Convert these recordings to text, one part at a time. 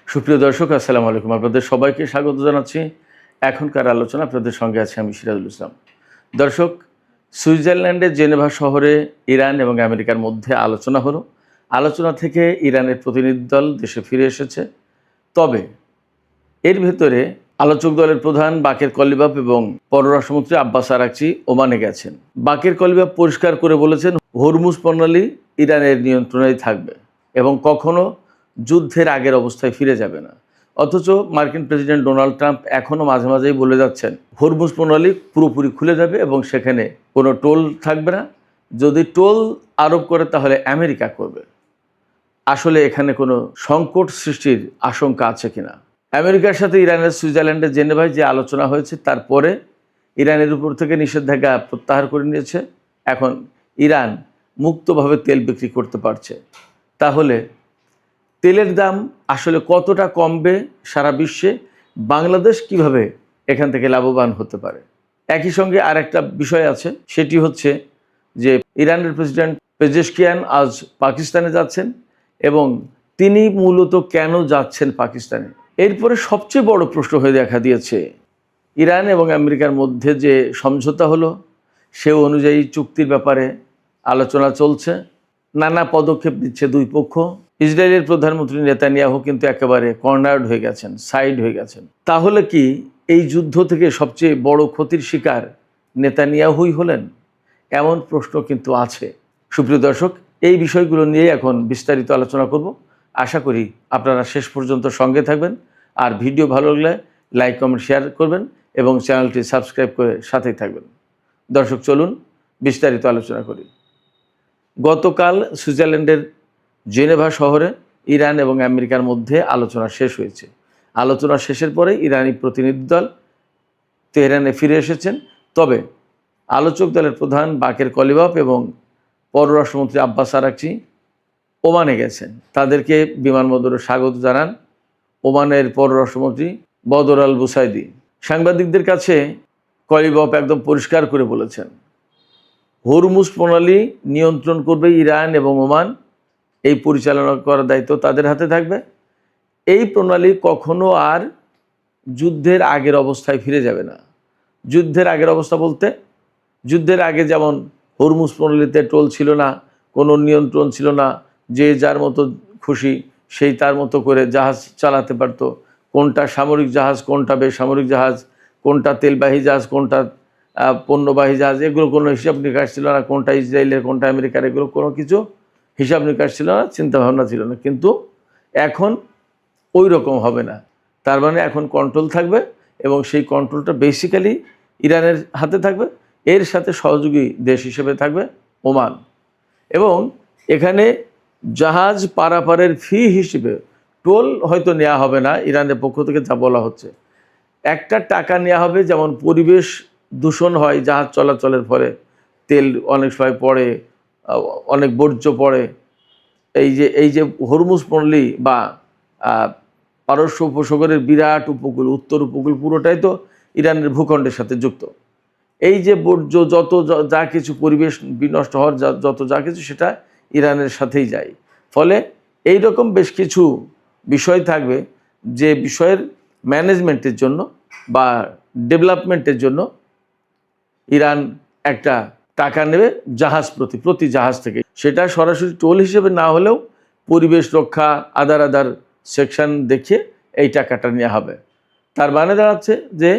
সুপ্রিয় দর্শক, আসসালামু আলাইকুম। আপনাদের সবাইকে স্বাগত জানাচ্ছি। এখনকার আলোচনা আপনাদের সঙ্গে আছি আমি সিরাজুল ইসলাম। দর্শক, সুইজারল্যান্ডের জেনেভা শহরে ইরান এবং আমেরিকার মধ্যে আলোচনা হলো। আলোচনা থেকে ইরানের প্রতিনিধি দল দেশে ফিরে এসেছে। তবে এর ভেতরে আলোচক দলের প্রধান বাকের কলিবাফ এবং পররাষ্ট্রমন্ত্রী আব্বাস আরাকচি ওমানে গেছেন। বাকের কলিবাফ পরিষ্কার করে বলেছেন, হরমুজ প্রণালী ইরানের নিয়ন্ত্রণেই থাকবে এবং কখনো যুদ্ধের আগের অবস্থায় ফিরে যাবে না। অথচ মার্কিন প্রেসিডেন্ট ডোনাল্ড ট্রাম্প এখনও মাঝে মাঝেই বলে যাচ্ছেন হরমুজ প্রণালী পুরোপুরি খুলে যাবে এবং সেখানে কোনো টোল থাকবে না। যদি টোল আরোপ করে তাহলে আমেরিকা করবে। আসলে এখানে কোনো সংকট সৃষ্টির আশঙ্কা আছে কিনা? আমেরিকার সাথে ইরানের সুইজারল্যান্ডের জেনেভায় যে আলোচনা হয়েছে তারপরে ইরানের উপর থেকে নিষেধাজ্ঞা প্রত্যাহার করে নিয়েছে। এখন ইরান মুক্তভাবে তেল বিক্রি করতে পারছে। তাহলে তেলের দাম আসলে কতটা কমবে সারা বিশ্বে? বাংলাদেশ কিভাবে এখান থেকে লাভবান হতে পারে? একই সঙ্গে আর একটা বিষয় আছে, সেটি হচ্ছে যে ইরানের প্রেসিডেন্ট পেজেশকিয়ান আজ পাকিস্তানে যাচ্ছেন এবং তিনি মূলত কেন যাচ্ছেন পাকিস্তানে? এরপরে সবচেয়ে বড় প্রশ্ন হয়ে দেখা দিয়েছে ইরান এবং আমেরিকার মধ্যে যে সমঝোতা হলো সে অনুযায়ী চুক্তির ব্যাপারে আলোচনা চলছে। নানা পদক্ষেপ দিচ্ছে দুই পক্ষ। ইসরায়েলের প্রধানমন্ত্রী নেতানিয়াহু কিন্তু একেবারে কর্নার্ড হয়ে গেছেন, সাইড হয়ে গেছেন। তাহলে কি এই যুদ্ধ থেকে সবচেয়ে বড় ক্ষতির শিকার নেতানিয়াহুই হলেন? এমন প্রশ্ন কিন্তু আছে। সুপ্রিয় দর্শক, এই বিষয়গুলো নিয়ে এখন বিস্তারিত আলোচনা করব। আশা করি আপনারা শেষ পর্যন্ত সঙ্গে থাকবেন। আর ভিডিও ভালো লাগলে লাইক, কমেন্ট, শেয়ার করবেন এবং চ্যানেলটি সাবস্ক্রাইব করে সাথেই থাকবেন। দর্শক, চলুন বিস্তারিত আলোচনা করি। গতকাল সুইজারল্যান্ডের জেনেভা শহরে ইরান এবং আমেরিকার মধ্যে আলোচনা শেষ হয়েছে। আলোচনা শেষের পরে ইরানি প্রতিনিধি দল তেহরানে ফিরে এসেছেন। তবে আলোচক দলের প্রধান বাকের কলিবাফ এবং পররাষ্ট্রমন্ত্রী আব্বাস আরাকচি ওমানে গেছেন। তাদেরকে বিমানবন্দরে স্বাগত জানান ওমানের পররাষ্ট্রমন্ত্রী বদর আল বুসাইদি। সাংবাদিকদের কাছে কলিবাফ একদম পরিষ্কার করে বলেছেন, হরমুজ প্রণালী নিয়ন্ত্রণ করবে ইরান এবং ওমান। এই পরিচালনা করার দায়িত্ব তাদের হাতে থাকবে। এই প্রণালী কখনো আর যুদ্ধের আগের অবস্থায় ফিরে যাবে না। যুদ্ধের আগের অবস্থা বলতে, যুদ্ধের আগে যেমন হরমুজ প্রণালীতে টোল ছিল না, কোনো নিয়ন্ত্রণ ছিল না, যে যার মতো খুশি সেই তার মতো করে জাহাজ চালাতে পারত। কোনটা সামরিক জাহাজ, কোনটা বেসামরিক জাহাজ, কোনটা তেলবাহী জাহাজ, কোনটা পণ্যবাহী জাহাজ, এগুলো কোনো হিসাব নিকাশ ছিল না। কোনটা ইসরায়েলের, কোনটা আমেরিকার, এগুলো কোনো কিছু হিসাব নিকাশ ছিল না, চিন্তাভাবনা ছিল না। কিন্তু এখন ওই রকম হবে না। তার মানে এখন কন্ট্রোল থাকবে এবং সেই কন্ট্রোলটা বেসিক্যালি ইরানের হাতে থাকবে। এর সাথে সহযোগী দেশ হিসেবে থাকবে ওমান। এবং এখানে জাহাজ পারাপারের ফি হিসেবে টোল হয়তো নেওয়া হবে না, ইরানের পক্ষ থেকে যা বলা হচ্ছে। একটা টাকা নেওয়া হবে, যেমন পরিবেশ দূষণ হয় জাহাজ চলাচলের ফলে, তেল অনেক সময় পড়ে, অনেক বর্জ্য পড়ে। এই যে হরমুজ প্রণালী বা পারস্য উপসাগরের বিরাট উপকূল, উত্তর উপকূল পুরোটাই তো ইরানের ভূখণ্ডের সাথে যুক্ত। এই যে বর্জ্য যত যা কিছু পরিবেশ বিনষ্ট হওয়ার যত যা কিছু সেটা ইরানের সাথেই যায়। ফলে এই রকম বেশ কিছু বিষয় থাকবে যে বিষয়ের ম্যানেজমেন্টের জন্য বা ডেভেলপমেন্টের জন্য ইরান একটা টাকা নেবে জাহাজ প্রতি জাহাজ থেকে। সেটা সরাসরি টোল হিসেবে না হলেও পরিবেশ রক্ষা আদার সেকশন দেখিয়ে এই টাকাটা নেওয়া হবে। তার মানে দাঁড়াচ্ছে যে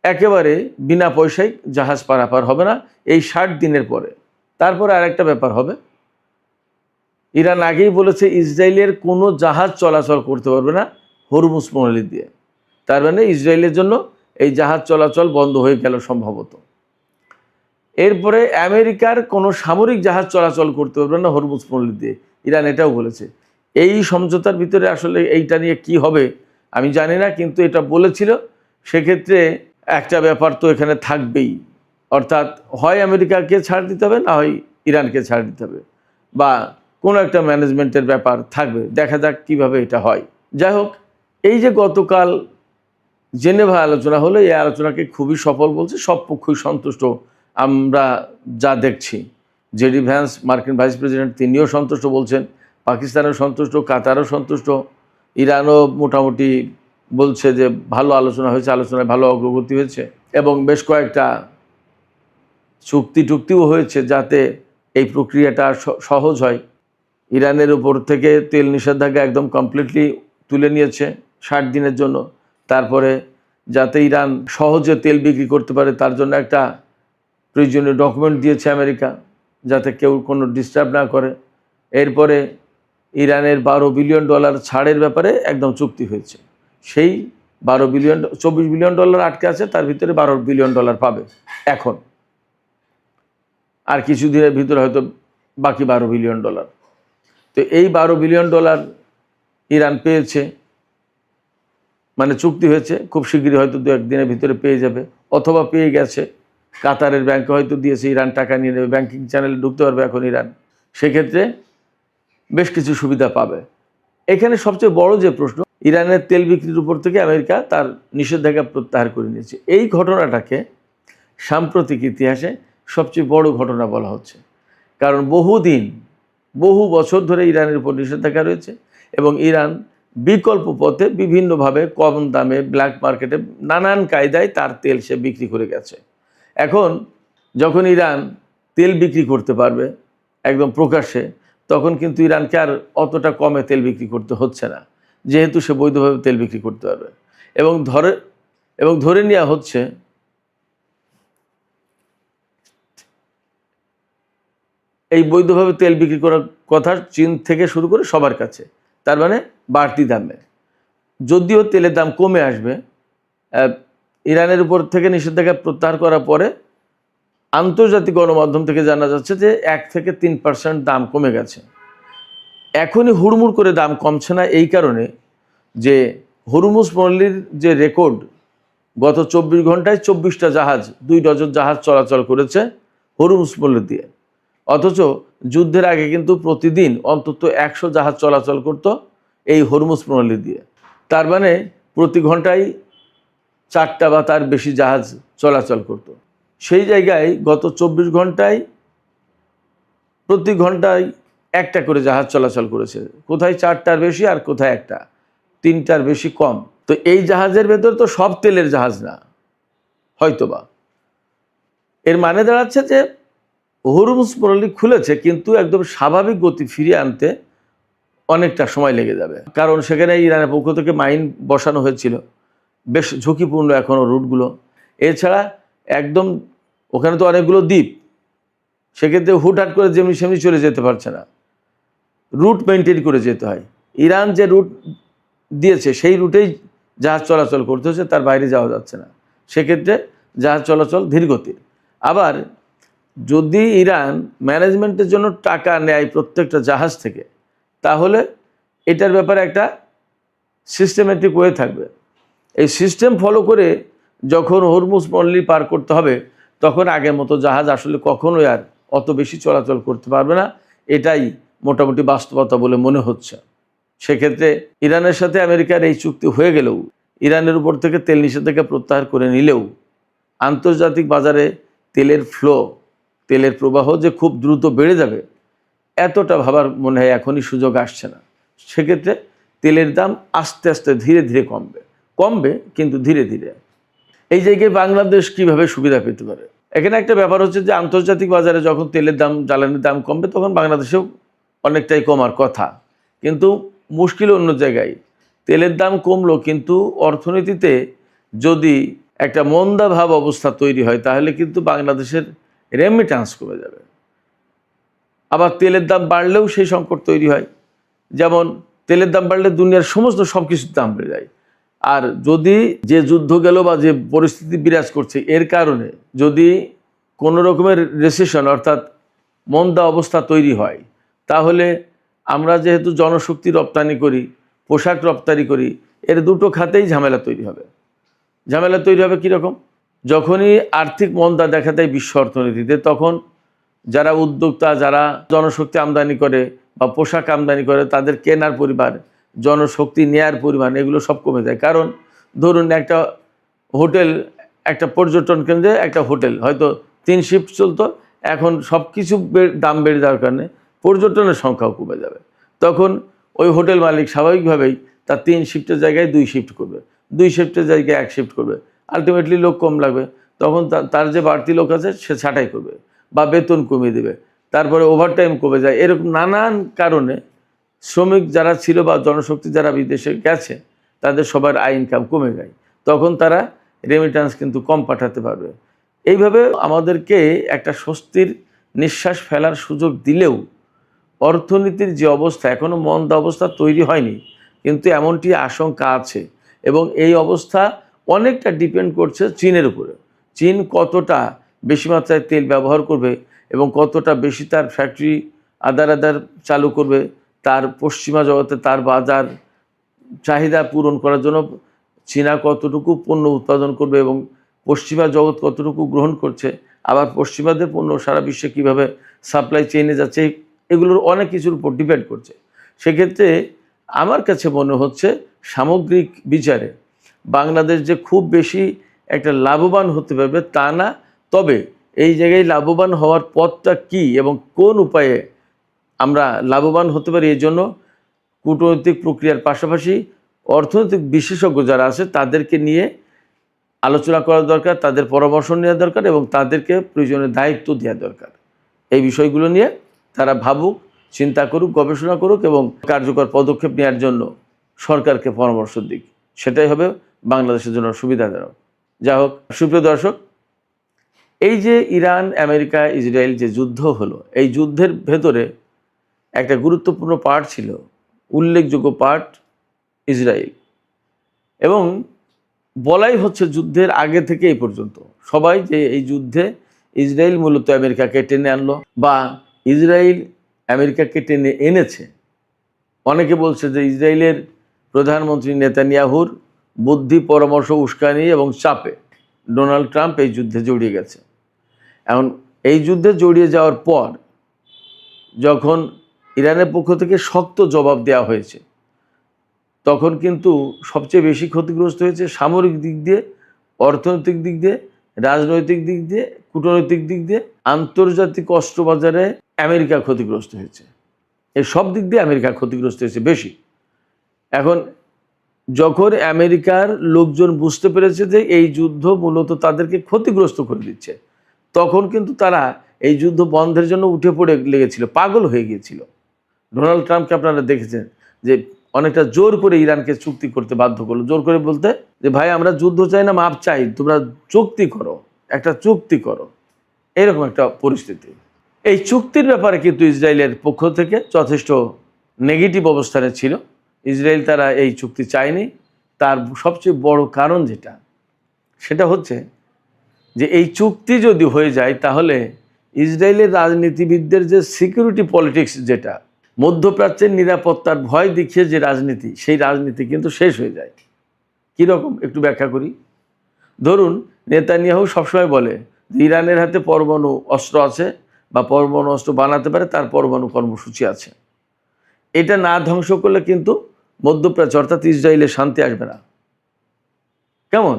একেবারে বিনা পয়সায় জাহাজ পারাপার হবে না এই 60 দিনের পরে। তারপরে আরেকটা ব্যাপার হবে, ইরান আগেই বলেছে ইসরায়েলের কোনো জাহাজ চলাচল করতে পারবে না হরমুজ প্রণালী দিয়ে। তার মানে ইসরায়েলের জন্য এই জাহাজ চলাচল বন্ধ হয়ে গেল সম্ভবত। এরপরে আমেরিকার কোনো সামরিক জাহাজ চলাচল করতে পারবে না হরমুজ প্রণালী দিয়ে, ইরান এটাও বলেছে। এই সমঝোতার ভিতরে আসলে এইটা নিয়ে কি হবে আমি জানি না, কিন্তু এটা বলেছিল। সেক্ষেত্রে একটা ব্যাপার তো এখানে থাকবেই, অর্থাৎ হয় আমেরিকাকে ছাড় দিতে হবে, না হয় ইরানকে ছাড় দিতে হবে, বা কোনো একটা ম্যানেজমেন্টের ব্যাপার থাকবে। দেখা যাক কীভাবে এটা হয়। যাই হোক, এই যে গতকাল জেনেভা আলোচনা হলো, এই আলোচনাকে খুবই সফল বলছে, সব পক্ষই সন্তুষ্ট। আমরা যা দেখছি, জেডি ভ্যান্স মার্কিন ভাইস প্রেসিডেন্ট তিনিও সন্তুষ্ট বলছেন, পাকিস্তানও সন্তুষ্ট, কাতারও সন্তুষ্ট, ইরানও মোটামুটি বলছে যে ভালো আলোচনা হয়েছে, আলোচনায় ভালো অগ্রগতি হয়েছে এবং বেশ কয়েকটা চুক্তিও হয়েছে যাতে এই প্রক্রিয়াটা সহজ হয়। ইরানের উপর থেকে তেল নিষেধাজ্ঞা একদম কমপ্লিটলি তুলে নিয়েছে 60 দিনের জন্য। তারপরে যাতে ইরান সহজে তেল বিক্রি করতে পারে তার জন্য একটা প্রয়োজনীয় ডকুমেন্ট দিয়েছে আমেরিকা, যাতে কেউ কোনো ডিস্টার্ব না করে। এরপরে ইরানের $12 বিলিয়ন ছাড়ের ব্যাপারে একদম চুক্তি হয়েছে। সেই 24 বিলিয়ন ডলার আটকে আছে, তার ভিতরে $12 বিলিয়ন পাবে এখন, আর কিছুদিনের ভিতরে হয়তো বাকি $12 বিলিয়ন। তো এই $12 বিলিয়ন ইরান পেয়েছে, মানে চুক্তি হয়েছে, খুব শীঘ্রই হয়তো 2-1 দিনের ভিতরে পেয়ে যাবে, অথবা পেয়ে গেছে। কাতারের ব্যাংকে হয়তো দিয়েছে, ইরান টাকা নিয়ে নেবে, ব্যাংকিং চ্যানেলে ঢুকতে পারবে এখন ইরান। সেক্ষেত্রে বেশ কিছু সুবিধা পাবে। এখানে সবচেয়ে বড় যে প্রশ্ন, ইরানের তেল বিক্রির উপর থেকে আমেরিকা তার নিষেধাজ্ঞা প্রত্যাহার করে নিয়েছে। এই ঘটনাটাকে সাম্প্রতিক ইতিহাসে সবচেয়ে বড় ঘটনা বলা হচ্ছে, কারণ বহু বছর ধরে ইরানের উপর নিষেধাজ্ঞা রয়েছে এবং ইরান বিকল্প পথে বিভিন্নভাবে কম দামে ব্ল্যাক মার্কেটে নানান কায়দায় তার তেল সে বিক্রি করে গেছে। এখন যখন ইরান তেল বিক্রি করতে পারবে একদম প্রকাশ্যে, তখন কিন্তু ইরানকে আর অতটা কমে তেল বিক্রি করতে হচ্ছে না, যেহেতু সে বৈধভাবে তেল বিক্রি করতে পারবে। এবং ধরে নেওয়া হচ্ছে এই বৈধভাবে তেল বিক্রি করার কথা চীন থেকে শুরু করে সবার কাছে, তার মানে বাড়তি দামে। যদিও তেলের দাম কমে আসবে, ইরানের উপর থেকে নিষেধাজ্ঞা প্রত্যাহার করার পরে আন্তর্জাতিক গণমাধ্যম থেকে জানা যাচ্ছে যে 1 থেকে 3% দাম কমে গেছে। এখনই হুড়মুড় করে দাম কমছে না এই কারণে যে হরমুজ পল্লীর যে রেকর্ড, গত 24 ঘন্টায় 24টা জাহাজ, 2 ডজন জাহাজ চলাচল করেছে হরমুজ পল্লী দিয়ে। অথচ যুদ্ধের আগে কিন্তু প্রতিদিন অন্তত 100 জাহাজ চলাচল করত এই হরমুজ প্রণালী দিয়ে। তার মানে প্রতি ঘন্টায় 4টা বা তার বেশি জাহাজ চলাচল করত। সেই জায়গায় গত 24 ঘন্টায় প্রতি ঘন্টায় 1টা করে জাহাজ চলাচল করেছে, কোথায় 4টার বেশি আর কোথায় 1টা, 3টার বেশি কম। তো এই জাহাজের ভেতর তো সব তেলের জাহাজ না হয়তোবা। এর মানে দাঁড়াচ্ছে যে হরমুজ প্রণালী খুলেছে, কিন্তু একদম স্বাভাবিক গতি ফিরিয়ে আনতে অনেকটা সময় লেগে যাবে, কারণ সেখানে ইরানের পক্ষ থেকে মাইন বসানো হয়েছিল। বেশ ঝুঁকিপূর্ণ এখনও রুটগুলো। এছাড়া একদম ওখানে তো অনেকগুলো দ্বীপ, সেক্ষেত্রে হুটহাট করে যেমনি সেমনি চলে যেতে পারছে না, রুট মেনটেন করে যেতে হয়। ইরান যে রুট দিয়েছে সেই রুটেই জাহাজ চলাচল করতে হচ্ছে, তার বাইরে যাওয়া যাচ্ছে না। সেক্ষেত্রে জাহাজ চলাচল ধীরগতির। আবার যদি ইরান ম্যানেজমেন্টের জন্য টাকা নেয় প্রত্যেকটা জাহাজ থেকে, তাহলে এটার ব্যাপারে একটা সিস্টেমেটিক ওয়ে থাকবে। এই সিস্টেম ফলো করে যখন হরমুজ পল্লী পার করতে হবে, তখন আগের মতো জাহাজ আসলে কখনোই আর অত বেশি চলাচল করতে পারবে না। এটাই মোটামুটি বাস্তবতা বলে মনে হচ্ছে। সেক্ষেত্রে ইরানের সাথে আমেরিকার এই চুক্তি হয়ে গেলেও, ইরানের উপর থেকে তেল নিষেধাজ্ঞা প্রত্যাহার করে নিলেও, আন্তর্জাতিক বাজারে তেলের ফ্লো, তেলের প্রবাহ যে খুব দ্রুত বেড়ে যাবে এতটা ভাবার মনে হয় এখনই সুযোগ আসছে না। সেক্ষেত্রে তেলের দাম আস্তে আস্তে ধীরে ধীরে কমবে, কিন্তু ধীরে ধীরে। এই জায়গায় বাংলাদেশ কিভাবে সুবিধা পেতে পারে? এখানে একটা ব্যাপার হচ্ছে যে আন্তর্জাতিক বাজারে যখন তেলের দাম, জ্বালানির দাম কমবে, তখন বাংলাদেশেও অনেকটাই কমার কথা। কিন্তু মুশকিল অন্য জায়গায়। তেলের দাম কমলো, কিন্তু অর্থনীতিতে যদি একটা মন্দাভাব অবস্থা তৈরি হয়, তাহলে কিন্তু বাংলাদেশের রেমিট্যান্স কমে যাবে। আবার তেলের দাম বাড়লেও সেই সংকট তৈরি হয়। যেমন তেলের দাম বাড়লে দুনিয়ার সব কিছুর দাম বেড়ে যায়। আর যদি যে যুদ্ধ গেল বা যে পরিস্থিতি বিরাজ করছে, এর কারণে যদি কোনো রকমের রিসেশন অর্থাৎ মন্দা অবস্থা তৈরি হয়, তাহলে আমরা যেহেতু জনশক্তি রপ্তানি করি, পোশাক রপ্তানি করি, এর দুটো খাতেই ঝামেলা তৈরি হবে। ঝামেলা তৈরি হবে কীরকম? যখনই আর্থিক মন্দা দেখা দেয় বিশ্ব অর্থনীতিতে, তখন যারা উদ্যোক্তা, যারা জনশক্তি আমদানি করে বা পোশাক আমদানি করে, তাদের কেনার পরিমাণ, জনশক্তি নেয়ার পরিমাণ, এগুলো সব কমে যায়। কারণ ধরুন একটা হোটেল, একটা পর্যটন কেন্দ্রে একটা হোটেল হয়তো 3 শিফট চলতো, এখন সব কিছু দাম বেড়ে যাওয়ার কারণে পর্যটনের সংখ্যাও কমে যাবে। তখন ওই হোটেল মালিক স্বাভাবিকভাবেই তার 3 শিফটের জায়গায় 2 শিফট করবে, 2 শিফটের জায়গায় 1 শিফট করবে। আলটিমেটলি লোক কম লাগবে, তখন তার যে বাড়তি লোক আছে সে ছাঁটাই করবে বা বেতন কমিয়ে দেবে, তারপরে ওভারটাইম কমে যায়। এরকম নানান কারণে শ্রমিক যারা ছিল বা জনশক্তি যারা বিদেশে গেছে তাদের সবার আয় ইনকাম কমে যায়, তখন তারা রেমিট্যান্স কিন্তু কম পাঠাতে পারবে। এইভাবে আমাদেরকে একটা স্বস্তির নিঃশ্বাস ফেলার সুযোগ দিলেও অর্থনীতির যে অবস্থা, এখনও মন্দা অবস্থা তৈরি হয়নি, কিন্তু এমনটি আশঙ্কা আছে। এবং এই অবস্থা অনেকটা ডিপেন্ড করছে চীনের উপরে। চীন কতটা বেশি মাত্রায় তেল ব্যবহার করবে এবং কতটা বেশি তার ফ্যাক্টরি আদার চালু করবে, তার পশ্চিমা জগতে তার বাজার চাহিদা পূরণ করার জন্য চীনা কতটুকু পণ্য উৎপাদন করবে এবং পশ্চিমা জগৎ কতটুকু গ্রহণ করছে, আবার পশ্চিমাদের পণ্য সারা বিশ্বে কীভাবে সাপ্লাই চেইনে যাচ্ছে, এগুলোর অনেক কিছুর উপর ডিপেন্ড করছে। সেক্ষেত্রে আমার কাছে মনে হচ্ছে সামগ্রিক বিচারে বাংলাদেশ যে খুব বেশি একটা লাভবান হতে পারবে তা না, তবে এই জায়গায় লাভবান হওয়ার পথটা কী এবং কোন উপায়ে আমরা লাভবান হতে পারি, এই জন্য কূটনৈতিক প্রক্রিয়ার পাশাপাশি অর্থনৈতিক বিশেষজ্ঞ যারা আছে তাদেরকে নিয়ে আলোচনা করা দরকার, তাদের পরামর্শ নেওয়া দরকার এবং তাদেরকে প্রয়োজনীয় দায়িত্ব দেওয়া দরকার। এই বিষয়গুলো নিয়ে তারা ভাবুক, চিন্তা করুক, গবেষণা করুক এবং কার্যকর পদক্ষেপ নেওয়ার জন্য সরকারকে পরামর্শ দিক। সেটাই হবে বাংলাদেশের জন্য সুবিধাজনক। যা হোক, সুপ্রিয় দর্শক, এই যে ইরান, আমেরিকা, ইসরায়েল যে যুদ্ধ হলো, এই যুদ্ধের ভেতরে একটা গুরুত্বপূর্ণ পার্ট ছিল, উল্লেখযোগ্য পার্ট ইসরায়েল। এবং বলাই হচ্ছে যুদ্ধের আগে থেকে এই পর্যন্ত সবাই যে এই যুদ্ধে ইসরায়েল মূলত আমেরিকাকে টেনে আনলো বা ইসরায়েল আমেরিকাকে টেনে এনেছে। অনেকে বলছে যে ইসরায়েলের প্রধানমন্ত্রী নেতানিয়াহুর বুদ্ধি, পরামর্শ, উস্কানি এবং চাপে ডোনাল্ড ট্রাম্প এই যুদ্ধে জড়িয়ে গেছে। এখন এই যুদ্ধে জড়িয়ে যাওয়ার পর যখন ইরানের পক্ষ থেকে শক্ত জবাব দেওয়া হয়েছে, তখন কিন্তু সবচেয়ে বেশি ক্ষতিগ্রস্ত হয়েছে সামরিক দিক দিয়ে, অর্থনৈতিক দিক দিয়ে, রাজনৈতিক দিক দিয়ে, কূটনৈতিক দিক দিয়ে, আন্তর্জাতিক অস্ত্রবাজারে আমেরিকা ক্ষতিগ্রস্ত হয়েছে। এই সব দিক দিয়ে আমেরিকা ক্ষতিগ্রস্ত হয়েছে বেশি। এখন যখন আমেরিকার লোকজন বুঝতে পেরেছে যে এই যুদ্ধ মূলত তাদেরকে ক্ষতিগ্রস্ত করে দিচ্ছে, তখন কিন্তু তারা এই যুদ্ধ বন্ধের জন্য উঠে পড়ে লেগেছিল, পাগল হয়ে গিয়েছিল। ডোনাল্ড ট্রাম্পকে আপনারা দেখেছেন যে অনেকটা জোর করে ইরানকে চুক্তি করতে বাধ্য করলো। জোর করে বলতে যে ভাই, আমরা যুদ্ধ চাই না, মাপ চাই, তোমরা চুক্তি করো, একটা চুক্তি করো, এরকম একটা পরিস্থিতি। এই চুক্তির ব্যাপারে কিন্তু ইসরায়েলের পক্ষ থেকে যথেষ্ট নেগেটিভ অবস্থানে ছিল। ইসরায়েল তারা এই চুক্তি চায়নি। তার সবচেয়ে বড় কারণ সেটা হচ্ছে যে এই চুক্তি যদি হয়ে যায় তাহলে ইসরায়েলের রাজনীতিবিদদের যে সিকিউরিটি পলিটিক্স, যেটা মধ্যপ্রাচ্যের নিরাপত্তার ভয় দেখিয়ে যে রাজনীতি, সেই রাজনীতি কিন্তু শেষ হয়ে যায়। কীরকম একটু ব্যাখ্যা করি। ধরুন, নেতানিয়াহু সবসময় বলে যে ইরানের হাতে পরমাণু অস্ত্র আছে বা পরমাণু অস্ত্র বানাতে পারে, তার পরমাণু কর্মসূচি আছে। এটা না ধ্বংস করলে কিন্তু মধ্যপ্রাচ্য অর্থাৎ ইসরায়েলে শান্তি আসবে না। কেমন?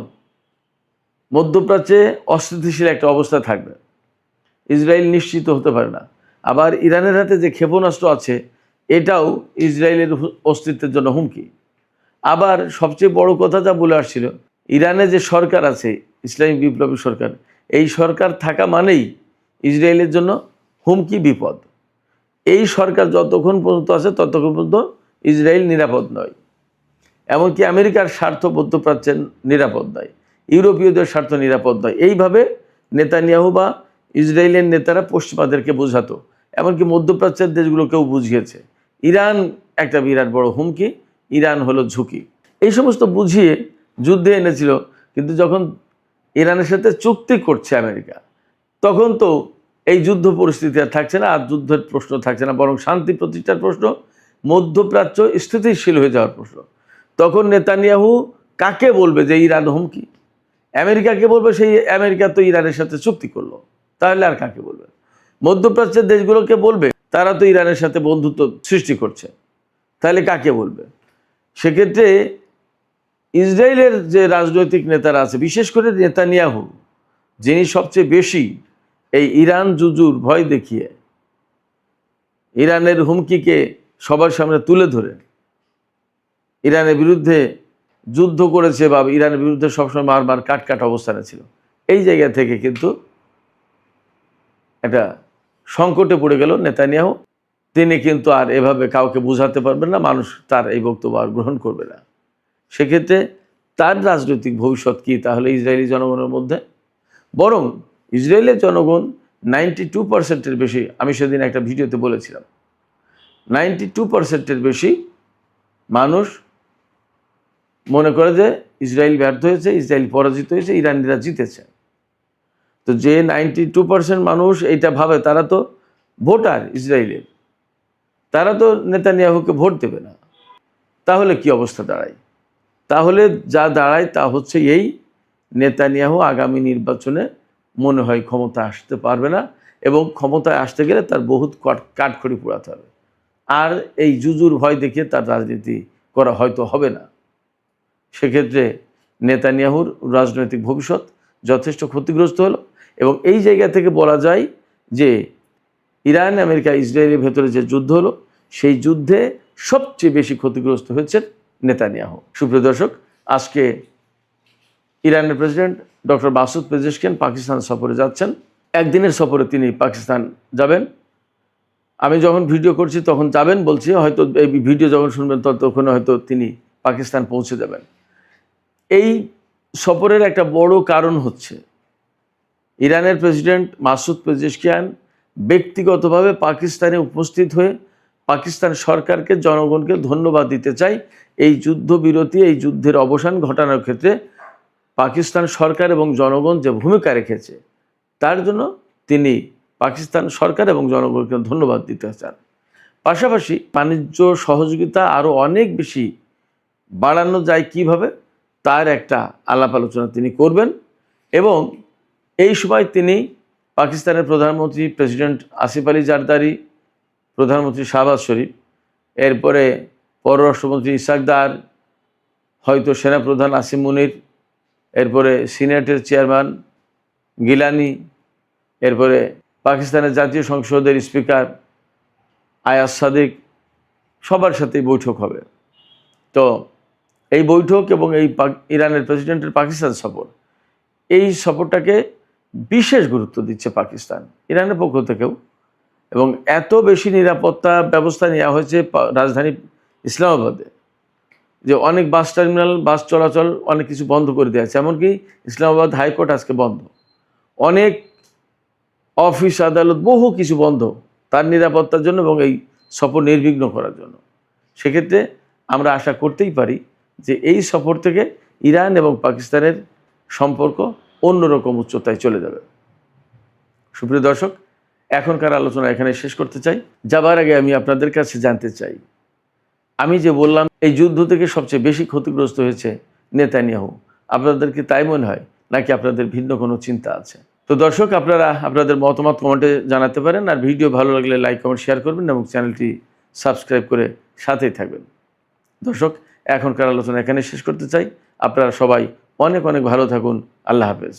মধ্যপ্রাচ্যে অস্থিতিশীল একটা অবস্থা থাকবে, ইসরায়েল নিশ্চিত হতে পারে না। আবার ইরানের হাতে যে ক্ষেপণাস্ত্র আছে, এটাও ইসরায়েলের অস্তিত্বের জন্য হুমকি। আবার সবচেয়ে বড় কথা যা বলে আসছিল, ইরানে যে সরকার আছে, ইসলামী বিপ্লবী সরকার, এই সরকার থাকা মানেই ইসরায়েলের জন্য হুমকি, বিপদ। এই সরকার যতক্ষণ পর্যন্ত আছে ততক্ষণ পর্যন্ত ইসরায়েল নিরাপদ নয়। এমনকি আমেরিকার স্বার্থ মধ্যপ্রাচ্যের নিরাপদ নয়, ইউরোপীয়দের স্বার্থ নিরাপদ নয়। এইভাবে নেতানিয়াহু বা ইসরায়েলের নেতারা পশ্চিমাদেরকে বোঝাতো, এমনকি মধ্যপ্রাচ্যের দেশগুলোকেও বুঝিয়েছে ইরান একটা বিরাট বড় হুমকি, ইরান হলো ঝুঁকি। এই সমস্ত বুঝিয়ে যুদ্ধে এনেছিল। কিন্তু যখন ইরানের সাথে চুক্তি করছে আমেরিকা, তখন তো এই যুদ্ধ পরিস্থিতি আর থাকছে না, আর যুদ্ধের প্রশ্ন থাকছে না, বরং শান্তি প্রতিষ্ঠার প্রশ্ন, মধ্যপ্রাচ্য স্থিতিশীল হয়ে যাওয়ার প্রশ্ন। তখন নেতানিয়াহু কাকে বলবে যে ইরান হুমকি? আমেরিকাকে বলবে, সেই আমেরিকা তো ইরানের সাথে চুক্তি করলো, তাহলে আর কাকে বলবে? মধ্যপ্রাচ্যের দেশগুলোকে বলবে, তারা তো ইরানের সাথে বন্ধুত্ব সৃষ্টি করছে, তাহলে কাকে বলবে? সেক্ষেত্রে ইসরায়েলের যে রাজনৈতিক নেতারা আছে, বিশেষ করে নেতানিয়াহু, যিনি সবচেয়ে বেশি এই ইরান জুজুর ভয় দেখিয়ে ইরানের হুমকিকে সবার সামনে তুলে ধরে ইরানের বিরুদ্ধে যুদ্ধ করেছে বা ইরানের বিরুদ্ধে সবসময় বারবার কাট অবস্থানে ছিল, এই জায়গা থেকে কিন্তু একটা সংকটে পড়ে গেল নেতানিয়াহু। তিনি কিন্তু আর এভাবে কাউকে বোঝাতে পারবেন না, মানুষ তার এই বক্তব্য আর গ্রহণ করবে না। সেক্ষেত্রে তার রাজনৈতিক ভবিষ্যৎ কী তাহলে ইসরায়েলি জনগণের মধ্যে? বরং ইসরায়েলের জনগণ 92%-এর বেশি, আমি সেদিন একটা ভিডিওতে বলেছিলাম, 92%-এর বেশি মানুষ মনে করে যে ইসরায়েল ব্যর্থ হয়েছে, ইসরায়েল পরাজিত হয়েছে, ইরানিরা জিতেছে। তো যে 92% মানুষ এইটা ভাবে, তারা তো ভোটার ইসরায়েলের, তারা তো নেতানিয়াহুকে ভোট দেবে না। তাহলে কি অবস্থা দাঁড়ায়? তাহলে যা দাঁড়ায় তা হচ্ছে এই, নেতানিয়াহু আগামী নির্বাচনে মনে হয় ক্ষমতা আসতে পারবে না, এবং ক্ষমতায় আসতে গেলে তার বহুত কাঠখড়ি পোড়াতে হবে। আর এই জুজুর ভয় দেখিয়ে তার রাজনীতি করা হয়তো হবে না। সেক্ষেত্রে নেতানিয়াহুর রাজনৈতিক ভবিষ্যৎ যথেষ্ট ক্ষতিগ্রস্ত হলো। এবং এই জায়গা থেকে বলা যায় যে ইরান, আমেরিকা, ইসরায়েলের ভেতরে যে যুদ্ধ হলো, সেই যুদ্ধে সবচেয়ে বেশি ক্ষতিগ্রস্ত হয়েছেন নেতানিয়াহু। সুপ্রিয় দর্শক, আজকে ইরানের president doctor Masoud Pezeshkian Pakistan সফরে যাচ্ছেন। একদিনের সফরে তিনি পাকিস্তান যাবেন। আমি যখন ভিডিও করছি তখন যাবেন বলছি, হয়তো এই ভিডিও যখন শুনবেন তখন হয়তো তিনি পাকিস্তান পৌঁছে যাবেন। এই সফরের একটা বড় কারণ হচ্ছে ইরানের প্রেসিডেন্ট মাসুদ পেজেশকিয়ান ব্যক্তিগতভাবে পাকিস্তানে উপস্থিত হয়ে পাকিস্তান সরকারকে, জনগণকে ধন্যবাদ দিতে চাই। এই যুদ্ধবিরতি, এই যুদ্ধের অবসান ঘটানোর ক্ষেত্রে পাকিস্তান সরকার এবং জনগণ যে ভূমিকা রেখেছে, তার জন্য তিনি পাকিস্তান সরকার এবং জনগণকে ধন্যবাদ দিতে চান। পাশাপাশি বাণিজ্য সহযোগিতা আরও অনেক বেশি বাড়ানো যায় কিভাবে, তার একটা আলাপ আলোচনা তিনি করবেন। এবং এই সময় তিনি পাকিস্তানের প্রধানমন্ত্রী প্রেসিডেন্ট আসিফ আলী জারদারি, প্রধানমন্ত্রী শাহবাজ শরীফ, এরপরে পররাষ্ট্রমন্ত্রী ইসাক দার, হয়তো সেনাপ্রধান আসিম মুনির, এরপরে সিনেটের চেয়ারম্যান গিলানি, এরপরে পাকিস্তানের জাতীয় সংসদের স্পিকার আয়াজ সাদিক, সবার সাথেই বৈঠক হবে। তো এই বৈঠক এবং এই ইরানের প্রেসিডেন্টের পাকিস্তান সফর, এই সফরটাকে বিশেষ গুরুত্ব দিচ্ছে পাকিস্তান ইরানের পক্ষ থেকেও। এবং এত বেশি নিরাপত্তা ব্যবস্থা নেওয়া হয়েছে রাজধানী ইসলামাবাদে যে অনেক বাস টার্মিনাল, বাস চলাচল অনেক কিছু বন্ধ করে দেওয়া আছে। এমনকি ইসলামাবাদ হাইকোর্ট আজকে বন্ধ, অনেক অফিস আদালত, বহু কিছু বন্ধ তার নিরাপত্তার জন্য এবং এই সফর নির্বিঘ্ন করার জন্য। সেক্ষেত্রে আমরা আশা করতেই পারি যে এই সফর থেকে ইরান এবং পাকিস্তানের সম্পর্ক অন্যরকম উচ্চতায় চলে যাবে। সুপ্রিয় দর্শক, এখনকার আলোচনা এখানে শেষ করতে চাই। যাবার আগে আমি আপনাদের কাছে জানতে চাই, আমি যে বললাম এই যুদ্ধ থেকে সবচেয়ে বেশি ক্ষতিগ্রস্ত হয়েছে নেতানিয়াহু, আপনাদের কি তাই মনে হয়, নাকি আপনাদের ভিন্ন কোনো চিন্তা আছে? তো দর্শক, আপনারা আপনাদের মতামত কমেন্টে জানাতে পারেন। আর ভিডিও ভালো লাগলে লাইক, কমেন্ট, শেয়ার করবেন এবং চ্যানেলটি সাবস্ক্রাইব করে সাথেই থাকবেন। দর্শক, এখনকার আলোচনা এখানে শেষ করতে চাই। আপনারা সবাই অনেক অনেক ভালো থাকুন। আল্লাহ হাফেজ।